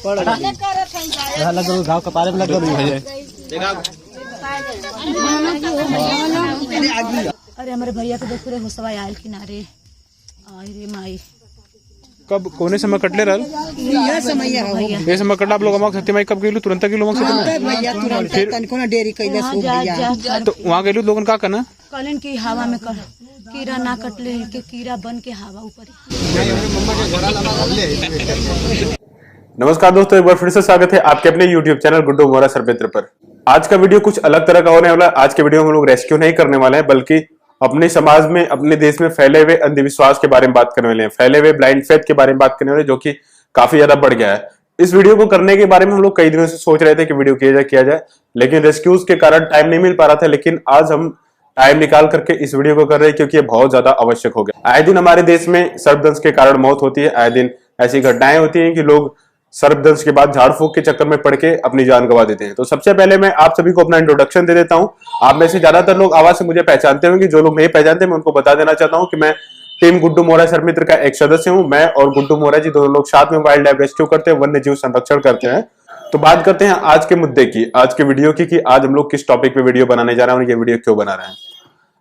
गाँव का पारे में लग अरे हमारे भैया के देख रहे सवाई आयल किनारे आई रे माई कब कोने समय कटले रहल ये समय कटला आप लोग अमक सत्य माई कब गेलू तुरंत गेलू अमक सत्य माई डेरी कैले तो वहाँ गेलू लोगन का करना कलन की हवा में कीड़ा ना कटले के कीड़ा बन के हवा ऊपर। नमस्कार दोस्तों, एक बार फिर से स्वागत है आपके अपने YouTube चैनल गुड्डू मोरा सरपेत्र पर। आज का वीडियो कुछ अलग तरह का होने वाला है। आज के वीडियो में हम लोग रेस्क्यू नहीं करने वाले हैं, बल्कि अपने समाज में, अपने देश में फैले हुए अंधविश्वास के बारे में बात करने वाले हैं, फैले हुए ब्लाइंड फेथ के बारे में बात करने वाले, जो कि काफी ज्यादा बढ़ गया है। इस वीडियो को करने के बारे में हम लोग कई दिनों से सोच रहे थे कि वीडियो किया जाए, लेकिन रेस्क्यूज के कारण टाइम नहीं मिल पा रहा था। लेकिन आज हम टाइम निकाल करके इस वीडियो को कर रहे हैं, क्योंकि ये बहुत ज्यादा आवश्यक हो गया। आए दिन हमारे देश में सर्पदंश के कारण मौत होती है, आए दिन ऐसी घटनाएं होती हैं कि लोग सर्पदंश के बाद झाड़ फूक के चक्कर में पड़ के अपनी जान गंवा देते हैं। तो सबसे पहले मैं आप सभी को अपना इंट्रोडक्शन दे देता हूं। आप में से ज्यादातर लोग आवाज से मुझे पहचानते होंगे, जो लोग नहीं पहचानते मैं उनको बता देना चाहता हूं कि मैं टीम गुड्डू मोरा सरमित्र का एक सदस्य हूं। मैं और गुड्डू मोरा जी दोनों लोग साथ में वाइल्ड लाइफ रेस्क्यू करते हैं, वन्य जीव संरक्षण करते हैं। तो बात करते हैं आज के मुद्दे की, आज के वीडियो की, कि आज हम लोग किस टॉपिक पे वीडियो बनाने जा रहे हैं और ये वीडियो क्यों बना रहे हैं।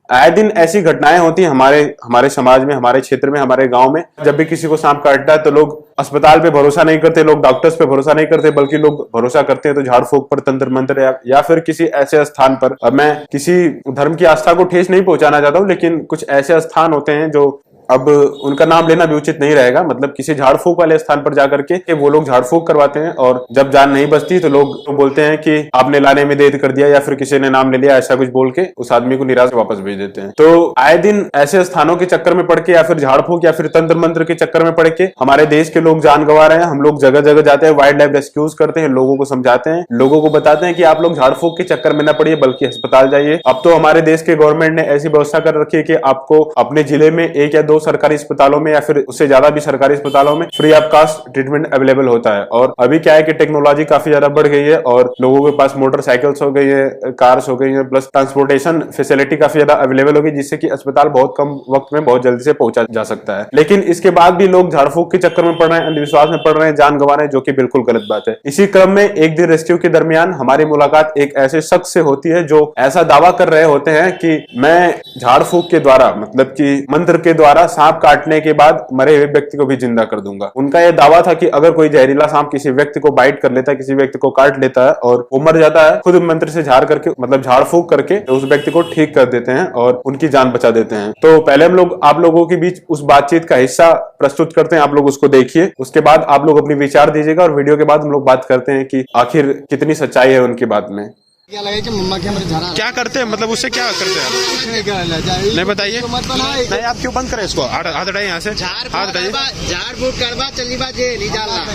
आए दिन ऐसी घटनाएं होती हैं हमारे समाज में, हमारे क्षेत्र में, हमारे गांव में। जब भी किसी को सांप काटता है तो लोग अस्पताल पे भरोसा नहीं करते, लोग डॉक्टर्स पे भरोसा नहीं करते, बल्कि लोग भरोसा करते हैं तो झाड़ फूक पर, तंत्र मंत्र या फिर किसी ऐसे स्थान पर। अब मैं किसी धर्म की आस्था को ठेस नहीं पहुंचाना चाहता हूं, लेकिन कुछ ऐसे स्थान होते हैं जो अब उनका नाम लेना भी उचित नहीं रहेगा। मतलब किसी झाड़ फूक वाले स्थान पर जाकर के वो लोग झाड़ फूक करवाते हैं, और जब जान नहीं बचती तो लोग तो बोलते हैं कि आपने लाने में देर कर दिया, या फिर किसी ने नाम ले लिया, ऐसा कुछ बोल के उस आदमी को निराश वापस भेज देते हैं। तो आए दिन ऐसे स्थानों के चक्कर में पड़ के, या फिर झाड़ फूक या फिर तंत्र मंत्र के चक्कर में पड़ के हमारे देश के लोग जान गंवा रहे हैं। हम लोग जगह जगह जाते हैं, वाइल्ड लाइफ रेस्क्यूज करते हैं, लोगों को समझाते हैं, लोगों को बताते हैं कि आप लोग झाड़ फूक के चक्कर में न पड़िए, बल्कि अस्पताल जाइए। अब तो हमारे देश के गवर्नमेंट ने ऐसी व्यवस्था कर रखी है कि आपको अपने जिले में 1 या 2 सरकारी अस्पतालों में, या फिर उससे ज्यादा भी सरकारी अस्पतालों में free of cost treatment available होता है। और अभी क्या है कि टेक्नोलॉजी काफी ज्यादा बढ़ गई है, और लोगों के पास मोटरसाइकिल्स हो गई है, कार्स हो गई है, प्लस ट्रांसपोर्टेशन फैसिलिटी काफी ज्यादा अवेलेबल होगी, जिससे कि अस्पताल बहुत कम वक्त में बहुत जल्दी से पहुंचा जा सकता है। लेकिन इसके बाद भी लोग झाड़ फूक के चक्कर में पड़ रहे हैं, अंधविश्वास में पड़ रहे हैं, जान गंवा रहे हैं, जो कि बिल्कुल गलत बात है। इसी क्रम में एक दिन रेस्क्यू के दरमियान हमारी मुलाकात एक ऐसे शख्स से होती है जो ऐसा दावा कर रहे होते हैं कि मैं झाड़ फूक के द्वारा, मतलब कि मंत्र के द्वारा सांप काटने के बाद मरे हुए व्यक्ति को भी जिंदा कर दूंगा। उनका यह दावा था कि अगर कोई जहरीला सांप किसी व्यक्ति को बाइट कर लेता है, किसी व्यक्ति को काट लेता है और वो मर जाता है, खुद मंत्र से झाड़ करके, मतलब झाड़ फूक करके उस व्यक्ति को ठीक कर देते हैं और उनकी जान बचा देते हैं। तो पहले हम लोग आप लोगों के बीच उस बातचीत का हिस्सा प्रस्तुत करते हैं, आप लोग उसको देखिए, उसके बाद आप लोग अपनी विचार दीजिएगा, और वीडियो के बाद हम लोग बात करते हैं कि आखिर कितनी सच्चाई है उनकी बात में। क्या लगे कि मम्मा के हमारे क्या करते हैं, मतलब उससे क्या करते हैं नहीं बताइए। नहीं, आप क्यों बंद करें इसको, हाथ हटाइए यहाँ से, हाथ हटाइए। झाड़ फूक करवा चली बाजे नहीं डालना,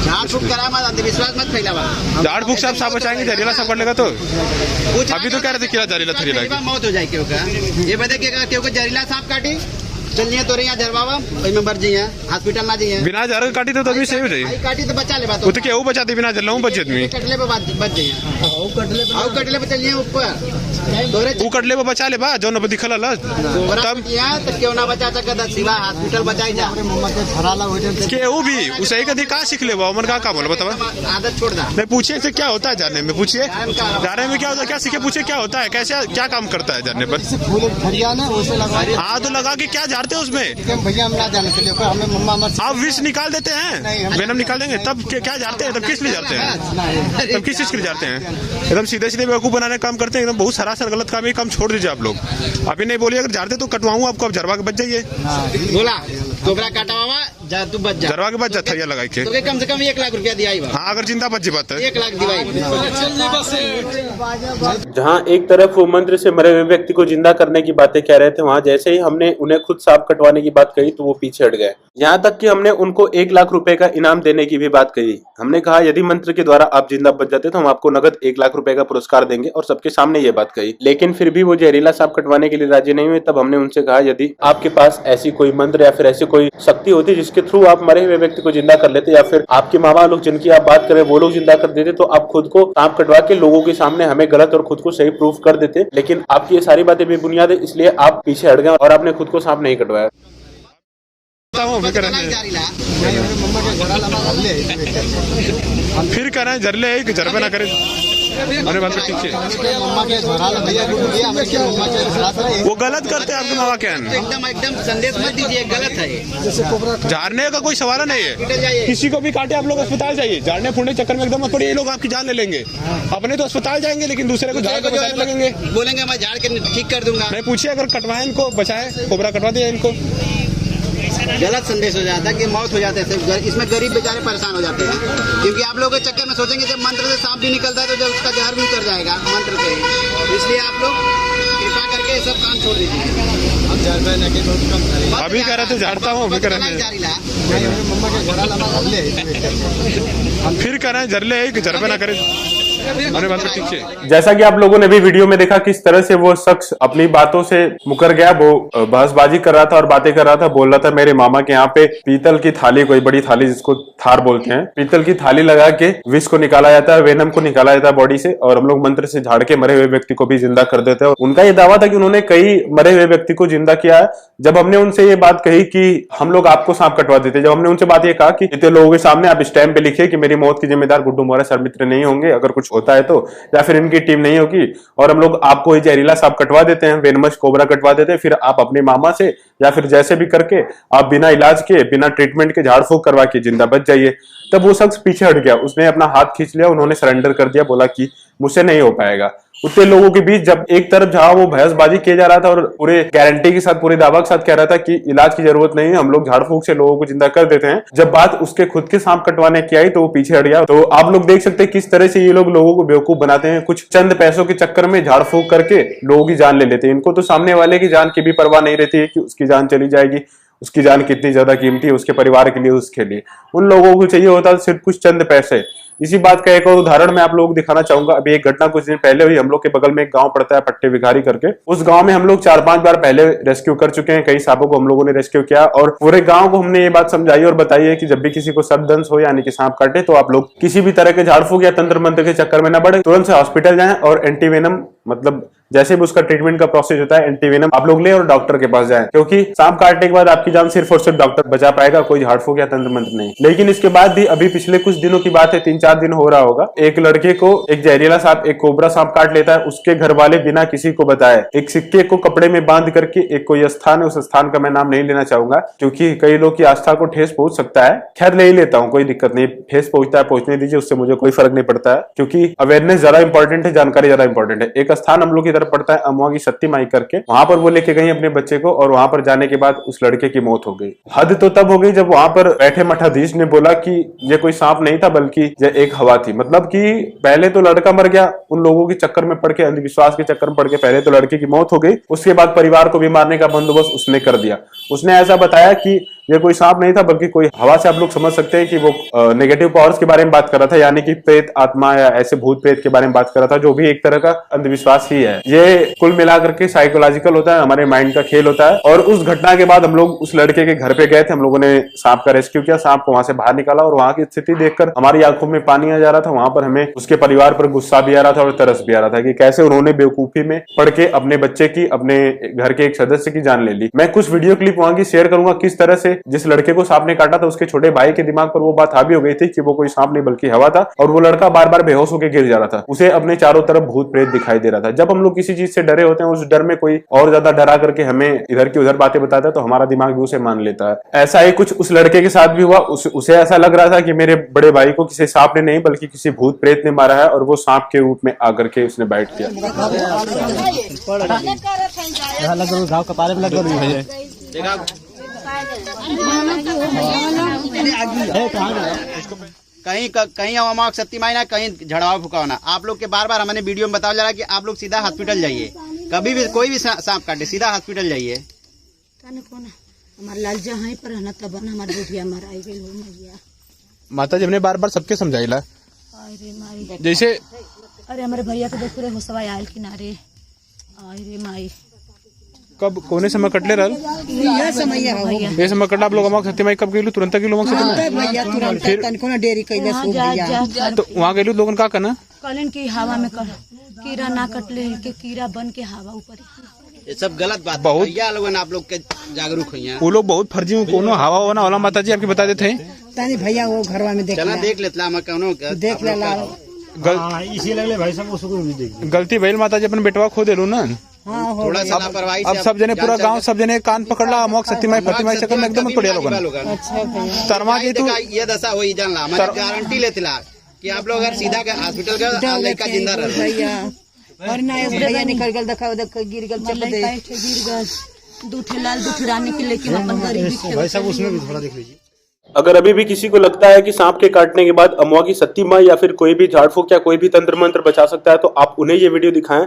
झाड़ फूक करा मत, अंधविश्वास मत फैलावा। झाड़ फूक से आप सांप बचाएंगे, जहरीला सांप करने का तो अभी तो कह रहे थे कि जहरीला थरीला मौत हो जाए। क्यों का ये बता क्यों जहरीला सांप काटी चलिए तो यहाँ झरवावा मर जाइए, हॉस्पिटल ना जाइए। बिना जहर काटी तो तभी सही हो जाएगी, काटी तो बचा ले बात, वो तो क्या वो बचाते बिना जल बच जाते कटले पे बच जाइए, कटले पे चलिए ऊपर, वो कटले पे बचा ले बा जो न दिखल तब तो क्यों ना बचा सकता, सिवा हॉस्पिटल बचाई जा के वो भी उसे कभी कहा सीख ले उमर का बोला बताओ, आदत छोड़ दा। नहीं पूछिए से क्या होता है जानने में, पूछिए जानने में क्या होता है, क्या सीखे, पूछिए क्या होता है, कैसे क्या काम करता है जानने पर। हाँ तो लगा के क्या झाड़ते हैं उसमें भैया हम ना जाने के लिए, हमें मम्मा आप विष निकाल देते हैं, वेनम निकाल देंगे, तब क्या झाड़ते हैं, तब किस लिए झाड़ते हैं, तब किस चीज के लिए झाड़ते हैं। एकदम सीधे सीधे बेवकूफ बनाने का काम करते हैं, एकदम बहुत सरासर गलत काम है, काम छोड़ दीजिए आप लोग। अभी नहीं बोलिए अगर झाड़ते तो कटवाऊँ आपको, आप झरवा के बच जाइए। बोला तोबरा काटा जा तू बच जा, झरवा के बच जाता है लगा के, तो कम से कम 1 लाख रुपया दिया। हाँ अगर जिंदा बच बात है 1 लाख दिवाई। जहाँ एक तरफ वो मंत्र से मरे हुए व्यक्ति को जिंदा करने की बातें कह रहे थे, वहाँ जैसे ही हमने उन्हें खुद सांप कटवाने की बात कही तो वो पीछे हट गए। यहाँ तक कि हमने उनको 1 लाख रुपए का इनाम देने की भी बात कही। हमने कहा यदि मंत्र के द्वारा आप जिंदा बच जाते तो हम आपको नगद 1 लाख रुपए का पुरस्कार देंगे, और सबके सामने ये बात कही। लेकिन फिर भी वो जहरीला सांप कटवाने के लिए राजी नहीं हुए। तब हमने उनसे कहा यदि आपके पास ऐसी कोई मंत्र या फिर ऐसी कोई शक्ति होती जिसके थ्रू आप मरे हुए व्यक्ति को जिंदा कर लेते, या फिर आपके मामा लोग जिनकी आप बात करें वो लोग जिंदा कर देते, तो आप खुद को सांप कटवा के लोगों के सामने हमें गलत और खुद को सही प्रूफ कर देते। लेकिन आपकी ये सारी बातें बेबुनियाद है, इसलिए आप पीछे हट गए और आपने खुद को सांप नहीं कटवाया। फिर करें जरले कि जर पे ना करे अरे बात ठीक है वो गलत करते हैं आपके मामा क्या एकदम संदेश मत दीजिए, गलत है ये। झाड़ने का कोई सवाल नहीं है, किसी को भी काटे आप लोग अस्पताल जाइए, झाड़ने फूटने चक्कर में एकदम मत पड़िए, ये लोग आपकी जान ले लेंगे। अपने तो अस्पताल जाएंगे लेकिन दूसरे को झाड़ के बचाने लगेंगे, बोलेंगे मैं झाड़ के ठीक कर दूंगा। नहीं पूछिए अगर कटवाए इनको, बचाए, कोबरा कटवा दिया इनको। गलत संदेश हो जाता है कि मौत हो जाते हैं, इसमें गरीब बेचारे परेशान हो जाते हैं, क्योंकि आप लोग के चक्कर में सोचेंगे जब मंत्र से सांप भी निकलता है तो जब उसका जहर भी उतर जाएगा मंत्र से, इसलिए आप लोग कृपा करके सब काम छोड़ दीजिए। अभी कह रहे थे झाड़ता हूँ, अभी कह रहे थे फिर करें जरले कि जर पे ना करे अरे बात ठीक है। जैसा कि आप लोगों ने भी वीडियो में देखा किस तरह से वो शख्स अपनी बातों से मुकर गया, वो बहसबाजी कर रहा था और बातें कर रहा था, बोल रहा था मेरे मामा के यहाँ पे पीतल की थाली, कोई बड़ी थाली जिसको थार बोलते हैं, पीतल की थाली लगा के विष को निकाला जाता है, वेनम को निकाला जाता है बॉडी से, और हम लोग मंत्र से झाड़ के मरे हुए व्यक्ति को भी जिंदा कर देते हैं। उनका ये दावा था कि उन्होंने कई मरे हुए व्यक्ति को जिंदा किया है। जब हमने उनसे ये बात कही कि हम लोग आपको सांप कटवा देते, जब हमने उनसे बात ये कहा कि इतने लोगों के सामने आप स्टैम्प पे लिखिए कि मेरी मौत की जिम्मेदार गुड्डू मोरा सर मित्र नहीं होंगे, अगर कुछ होता है तो, या फिर इनकी टीम नहीं होगी, और हम लोग आपको ये जहरीला सांप कटवा देते हैं, वेनमस कोबरा कटवा देते हैं, फिर आप अपने मामा से या फिर जैसे भी करके आप बिना इलाज के, बिना ट्रीटमेंट के झाड़ फूक करवा के जिंदा बच जाइए। तब वो शख्स पीछे हट गया, उसने अपना हाथ खींच लिया, उन्होंने सरेंडर कर दिया, बोला कि मुझसे नहीं हो पाएगा। उतने लोगों के बीच जब एक तरफ जहां वो बहसबाजी किया जा रहा था और पूरे गारंटी के साथ, पूरे दावा के साथ कह रहा था कि इलाज की जरूरत नहीं है, हम लोग झाड़ फूक से लोगों को जिंदा कर देते हैं, जब बात उसके खुद के सांप कटवाने की आई तो वो पीछे हट गया। तो आप लोग देख सकते हैं किस तरह से ये लोग लोगों को बेवकूफ बनाते हैं, कुछ चंद पैसों के चक्कर में झाड़ फूक करके लोगों की जान ले लेते हैं। इनको तो सामने वाले की जान की भी परवाह नहीं रहती है कि उसकी जान चली जाएगी, उसकी जान कितनी ज्यादा कीमती है उसके परिवार के लिए, उसके लिए। उन लोगों को चाहिए होता है सिर्फ कुछ चंद पैसे। इसी बात का एक और उदाहरण मैं आप लोगों को दिखाना चाहूंगा। अभी एक घटना कुछ दिन पहले हुई, हम लोग के बगल में एक गांव पड़ता है पट्टे भिखारी करके, उस गांव में हम लोग 4-5 बार पहले रेस्क्यू कर चुके हैं, कई सांपों को हम लोगों ने रेस्क्यू किया, और पूरे गांव को हमने ये बात समझाई और बताई है कि जब भी किसी को सर्पदंश हो यानी कि सांप काटे तो आप लोग किसी भी तरह के झाड़ फूक या तंत्र मंत्र के चक्कर में न पड़े, तुरंत से हॉस्पिटल जाएं और एंटीवेनम, मतलब जैसे भी उसका ट्रीटमेंट का प्रोसेस होता है, एंटीवेनम आप लोग ले और डॉक्टर के पास जाएं, क्योंकि सांप काटने के बाद आपकी जान सिर्फ और सिर्फ डॉक्टर बचा पाएगा, कोई झाड़ फूक या तंत्र मंत्र नहीं। लेकिन इसके बाद भी अभी पिछले कुछ दिनों की बात है, 3-4 दिन हो रहा होगा, एक लड़के को एक जहरीला सांप, एक कोबरा सांप काट लेता है। उसके घर वाले बिना किसी को बताए एक सिक्के को कपड़े में बांध करके, एक कोई स्थान है, उस स्थान का मैं नाम नहीं लेना चाहूंगा क्योंकि कई लोग की आस्था को ठेस पहुंच सकता है, खैर ले ही लेता हूं, कोई दिक्कत नहीं, ठेस पहुंचता है पहुंचने दीजिए, उससे मुझे कोई फर्क नहीं पड़ता है, क्योंकि अवेयरनेस ज्यादा इंपॉर्टेंट है, जानकारी ज्यादा इंपॉर्टेंट है। एक स्थान हम लोग की तरफ पड़ता है अमुआ की सत्ती माई करके, वहां पर वो लेके गई अपने बच्चे को, और वहां पर जाने के बाद उस लड़के की मौत हो गई। हद तो तब हो गई जब वहां पर बैठे मठाधीश ने बोला कि ये कोई सांप नहीं था बल्कि ये एक हवा थी। मतलब कि पहले तो लड़का मर गया, उन लोगों के चक्कर में पड़ के, अंधविश्वास के चक्कर में पड़ के पहले तो लड़के की मौत हो गई, उसके बाद परिवार को भी मारने का बंदोबस्त उसने कर दिया। उसने ऐसा बताया कि ये कोई सांप नहीं था बल्कि कोई हवा से, आप लोग समझ सकते हैं कि वो नेगेटिव पावर्स के बारे में बात कर रहा था, यानी कि प्रेत आत्मा या ऐसे भूत प्रेत के बारे में बात कर रहा था, जो भी एक तरह का अंधविश्वास ही है। ये कुल मिलाकर के साइकोलॉजिकल होता है, हमारे माइंड का खेल होता है। और उस घटना के बाद हम लोग उस लड़के के घर पे गए थे, हम लोगों ने सांप का रेस्क्यू किया, सांप को वहां से बाहर निकाला, और वहां की स्थिति देखकर हमारी आंखों में पानी आ जा रहा था। वहां पर हमें उसके परिवार पर गुस्सा भी आ रहा था और तरस भी आ रहा था कि कैसे उन्होंने बेवकूफी में पड़ के अपने बच्चे की, अपने घर के एक सदस्य की जान ले ली। मैं कुछ वीडियो क्लिप वहां की शेयर करूंगा, किस तरह से जिस लड़के को ने काटा था उसके छोटे भाई के दिमाग पर वो बात हावी हो गई थी कि वो कोई सांप नहीं बल्कि हवा था, और वो लड़का बार बार बेहोश होकर गिर जा रहा था, उसे अपने चारों तरफ भूत प्रेत दिखाई दे रहा था। जब हम लोग किसी चीज से डरे होते हैं, उस डर में कोई और ज्यादा डरा करके हमें इधर की उधर बातें बताता है तो हमारा दिमाग भी उसे मान लेता है। ऐसा ही कुछ उस लड़के के साथ भी हुआ। उसे ऐसा लग रहा था कि मेरे बड़े भाई को किसी सांप ने नहीं बल्कि किसी भूत प्रेत ने मारा है, और वो सांप के रूप में आकर के उसने बैठ किया। कहीं अमावक सत्ती मायना, कहीं झड़ावा फुकावना। आप लोग के बार बार हमने वीडियो में बताया जा रहा है कि आप लोग सीधा हॉस्पिटल जाइए, कभी भी कोई भी सांप काटे सीधा हॉस्पिटल जाइए। हमारे लाल जहाँ पर रहना तब हमारे बेटिया मराई गई हो मैया। माता जी हमने बार बार सबके समझाइला, अरे माई जैसे अरे हमारे भैया के देख पूरे होसवा आयल किनारे, अरे माई कब कोने समय कटले रहल ये समय कटला आप लोग अमक सत्य माई कब गेलू? तुरंत गेलू अमक सत्य माई? फिर डेरी कैले सो भैया तो वहां गेलू लोगन का करना कलन की हवा में कीड़ा ना कटले के कीड़ा बन के हवा ऊपर ये सब गलत बात बहुत- है। भैया लोगों ने आप लोग के जागरूक हुई हैं। वो लोग बहुत फर्जी कोनो हवा होना वाला माता जी आपके बता देते हैं। तानी भैया वो घरवा में चला देख लेता मैं कहूँ देख ले ला। इसी लगले भाई साहब उसको भी देख गलती भइल माता जी अपन बेटवा खो देलू ना। हाँ हो थोड़ा गया। सा लापरवाही अब से सब जने पूरा गांव सब जने कान पकड़ ला अमोक सत्यमाई फतिमाई चक्कर में एकदम पड़िया लोगन। अच्छा भैया तरमा जी तू ये दशा हुई जान ला मैं गारंटी लेते ला कि आप लोग अगर सीधा के हॉस्पिटल का लड़का जिंदा रह भैया और ना एगो भैया निकल गल देखा गिर गल चल दे गिर गए दूठे लाल दूठे रानी के लेकिन अपन गरीबी के भाई साहब उसमें भी थोड़ा देख लीजिए। अगर अभी भी किसी को लगता है कि सांप के काटने के बाद अमवा की सती माँ या फिर कोई भी झाड़ फूक या कोई भी तंत्र मंत्र बचा सकता है, तो आप उन्हें ये वीडियो दिखाएं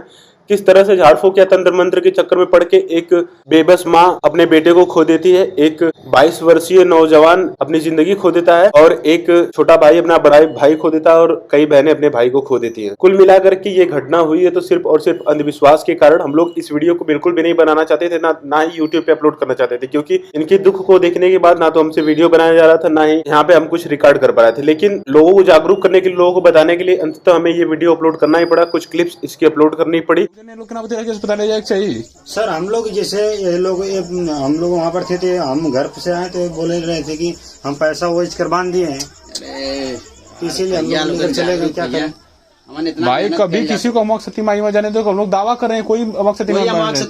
किस तरह से झाड़ फूक या तंत्र मंत्र के चक्कर में पड़ के एक बेबस माँ अपने बेटे को खो देती है, एक 22 वर्षीय नौजवान अपनी जिंदगी खो देता है और एक छोटा भाई अपना बड़ा भाई खो देता है और कई बहनें अपने भाई को खो देती हैं। कुल मिलाकर के ये घटना हुई है तो सिर्फ और सिर्फ अंधविश्वास के कारण हम लोग इस वीडियो को बिल्कुल भी नहीं बनाना चाहते थे, ना ही यूट्यूब पे अपलोड करना चाहते थे, क्योंकि इनके दुख को देखने के बाद ना तो हमसे वीडियो बनाया जा रहा था, ना ही यहाँ पे हम कुछ रिकॉर्ड कर पा रहे थे। लेकिन लोगों को जागरूक करने के लिए, लोगों को बताने के लिए अंततः हमें ये वीडियो अपलोड करना ही पड़ा, कुछ क्लिप्स इसकी अपलोड करनी पड़ी। अस्पताल ले जाए चाहिए। सर हम लोग जैसे ये लोग हम लोग वहाँ पर थे हम घर से आए तो बोले रहे थे कि हम पैसा वो कर बांध दिए हैं, इसीलिए हम लोग चले गए। क्या करें भाई कभी किसी को अमोक सती माई में जाने दो, हम लोग दावा कर रहे हैं कोई अमोक सती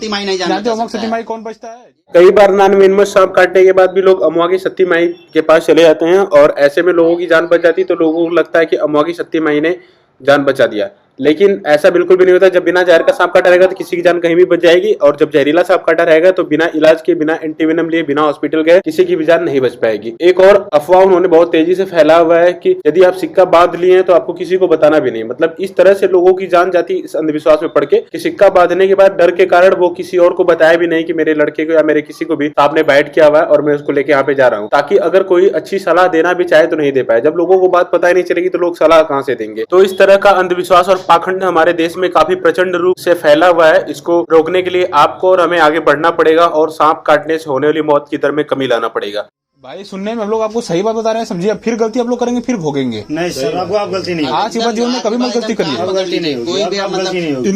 माई नहीं जानते। अमोक सती माई कौन बचता है? कई बार नानवीनमत सांप काटने के बाद भी लोग अमवा की सती माई के पास चले जाते हैं और ऐसे में लोगों की जान बच जाती, तो लोगों को लगता है कि अमवा की सती माई ने जान बचा दिया, लेकिन ऐसा बिल्कुल भी नहीं होता। जब बिना जहर का सांप काटा रहेगा तो किसी की जान कहीं भी बच जाएगी, और जब जहरीला सांप काटा रहेगा तो बिना इलाज के, बिना एंटीवेनम लिए, बिना हॉस्पिटल गए किसी की भी जान नहीं बच पाएगी। एक और अफवाह उन्होंने बहुत तेजी से फैला हुआ है कि यदि आप सिक्का बांध लिए हैं तो आपको किसी को बताना भी नहीं। मतलब इस तरह से लोगों की जान जाती इस अंधविश्वास में पड़ के कि सिक्का बांधने के बाद डर के कारण वो किसी और को बताया भी नहीं कि मेरे लड़के को या मेरे किसी को भी सांप ने बाइट किया हुआ है और मैं उसको लेके यहाँ पे जा रहा हूँ, ताकि अगर कोई अच्छी सलाह देना भी चाहे तो नहीं दे पाए। जब लोगों को बात पता ही नहीं चलेगी तो लोग सलाह कहाँ से देंगे? तो इस तरह का अंधविश्वास और पाखंड हमारे देश में काफी प्रचंड रूप से फैला हुआ है। इसको रोकने के लिए आपको और हमें आगे बढ़ना पड़ेगा और सांप काटने से होने वाली मौत की दर में कमी लाना पड़ेगा। भाई सुनने में हम लोग आपको सही बात बता रहे हैं, समझिए। अब फिर गलती आप लोग करेंगे, फिर भोगेंगे। नहीं सर, आपको आप गलती नहीं, आज के बाद जीवन में कभी मत गलती करिए। गलती नहीं होगी, कोई भी आप गलती नहीं होगी।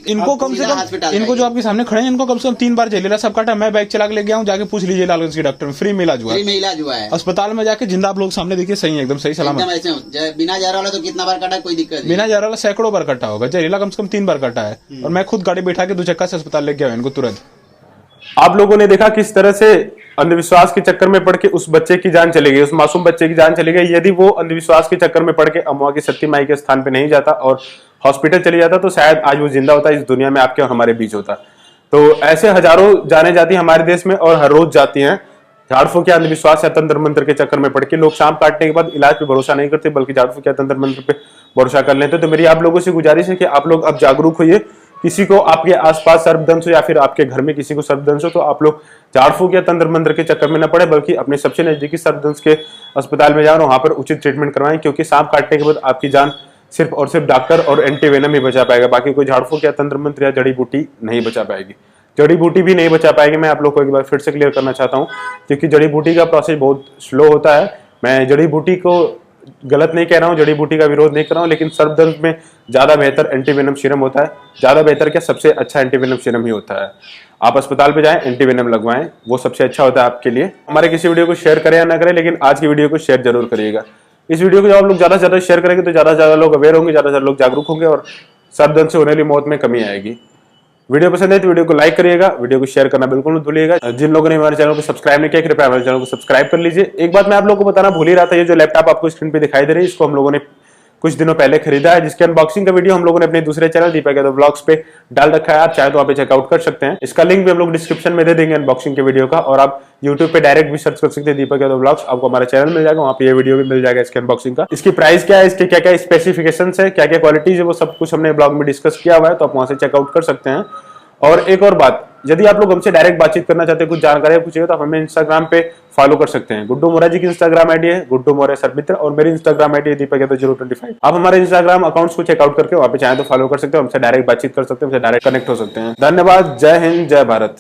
इनको कम से कम, इनको जो आपके सामने खड़े हैं, इनको कम से कम 3 बार जहरीला सांप काटा। मैं बाइक चला के ले गया हूँ, जाके पूछ लीजिए लालगंज के डॉक्टर में, फ्री में इलाज हुआ है। अस्पताल में जाके जिंदा आप लोग सामने देखिए, सही है, एकदम सही सलामत। बिना जहर वाला तो कितना बार काटा, कोई दिक्कत नहीं। बिना जहर वाला सैकड़ों बार काटा होगा, जहरीला कम से कम 3 बार काटा है। और मैं खुद गाड़ी बैठा के 2 चक्का से अस्पताल ले गया इनको तुरंत। आप लोगों ने देखा किस तरह से अंधविश्वास के चक्कर में पड़ के उस बच्चे की जान चली गई, उस मासूम बच्चे की जान चली गई। यदि वो अंधविश्वास के चक्कर में पड़ के अमवा की सती माई के स्थान पे नहीं जाता और हॉस्पिटल चले जाता तो शायद आज वो जिंदा होता, इस दुनिया में आपके और हमारे बीच होता। तो ऐसे हजारों जाने जाती हमारे देश में और हर रोज जाती हैं। झाड़ फूक या अंधविश्वास या तंत्र मंत्र के चक्कर में पड़ के लोग सांप काटने के बाद इलाज पे भरोसा नहीं करते, बल्कि झाड़ फूक या तंत्र मंत्र पे भरोसा कर लेते। तो मेरी आप लोगों से गुजारिश है कि आप लोग अब जागरूक होइए। किसी को आपके आसपास सर्पदंश हो या फिर आपके घर में किसी को सर्पदंश हो तो आप लोग झाड़ फूक या तंत्र मंत्र के चक्कर में न पड़े, बल्कि अपने सबसे नजदीकी सर्पदंश के अस्पताल में जाओ, वहां पर उचित ट्रीटमेंट करवाएं। क्योंकि सांप काटने के बाद आपकी जान सिर्फ और सिर्फ डॉक्टर और एंटीवेनम ही बचा पाएगा, बाकी कोई झाड़ फूक या तंत्र मंत्र या जड़ी बूटी नहीं बचा पाएगी। जड़ी बूटी भी नहीं बचा पाएगी। मैं आप लोग को एक बार फिर से क्लियर करना चाहता हूँ, क्योंकि जड़ी बूटी का प्रोसेस बहुत स्लो होता है। मैं जड़ी बूटी को गलत नहीं कह रहा हूँ, जड़ी बूटी का विरोध नहीं कर रहा हूँ, लेकिन सर्पदंश में ज्यादा बेहतर एंटीवेनम सीरम होता है। ज्यादा बेहतर क्या, सबसे अच्छा एंटीवेनम सीरम ही होता है। आप अस्पताल पे जाएं, एंटीवेनम लगवाएं, वो सबसे अच्छा होता है आपके लिए। हमारे किसी वीडियो को शेयर करें या ना करें, लेकिन आज की वीडियो को शेयर जरूर करिएगा। इस वीडियो को जब आप लोग ज्यादा से ज्यादा शेयर करेंगे तो ज्यादा से ज्यादा लोग अवेयर होंगे, ज्यादा से ज्यादा लोग जागरूक होंगे और सर्पदंश से होने वाली मौत में कमी आएगी। वीडियो पसंद है तो वीडियो को लाइक करिएगा, वीडियो को शेयर करना बिल्कुल मत भूलिएगा। जिन लोगों ने हमारे चैनल को सब्सक्राइब नहीं किया, कृपया हमारे चैनल को सब्सक्राइब कर लीजिए। एक बात मैं आप लोगों को बताना भूल ही रहा था, ये जो लैपटॉप आपको स्क्रीन पे दिखाई दे रही है, इसको हम लोगों ने कुछ दिनों पहले खरीदा है, जिसके अनबॉक्सिंग का वीडियो हम लोगों ने अपने दूसरे चैनल दीपक यादव व्लॉग्स पे डाल रखा है। आप चाहे तो वहाँ पे चेकआउट कर सकते हैं। इसका लिंक भी हम लोग डिस्क्रिप्शन में दे देंगे अनबॉक्सिंग के वीडियो का, और आप यूट्यूब पे डायरेक्ट भी सर्च कर सकते हैं दीपक यादव व्लॉग्स, आपको हमारा चैनल मिल जाएगा, वहाँ पे ये वीडियो भी मिल जाएगा इसके अनबॉक्सिंग का। इसकी प्राइस क्या है, इसके क्या क्या स्पेसिफिकेशन है, क्या क्या क्वालिटीज है, वो सब कुछ हमने ब्लॉग में डिस्कस किया हुआ है, तो आप वहाँ से चेकआउट कर सकते हैं। और एक और बात, यदि आप लोग हमसे डायरेक्ट बातचीत करना चाहते हैं, कुछ जानकारी पूछिए, तो आप हमें इंस्टाग्राम पे फॉलो कर सकते हैं। गुड्डू मोरा जी की इंस्टाग्राम आईडी है गुड्डू मोरा सरमित्र, और मेरी इंस्टाग्राम आईडी है दीपक यादव 025। आप हमारे इंस्टाग्राम अकाउंट्स को चेकआउट करके वहाँ पे चाहे तो फॉलो कर सकते हो, हमसे डायरेक्ट बातचीत कर सकते हैं, हमसे डायरेक्ट कनेक्ट हो सकते हैं। धन्यवाद। जय हिंद, जय भारत।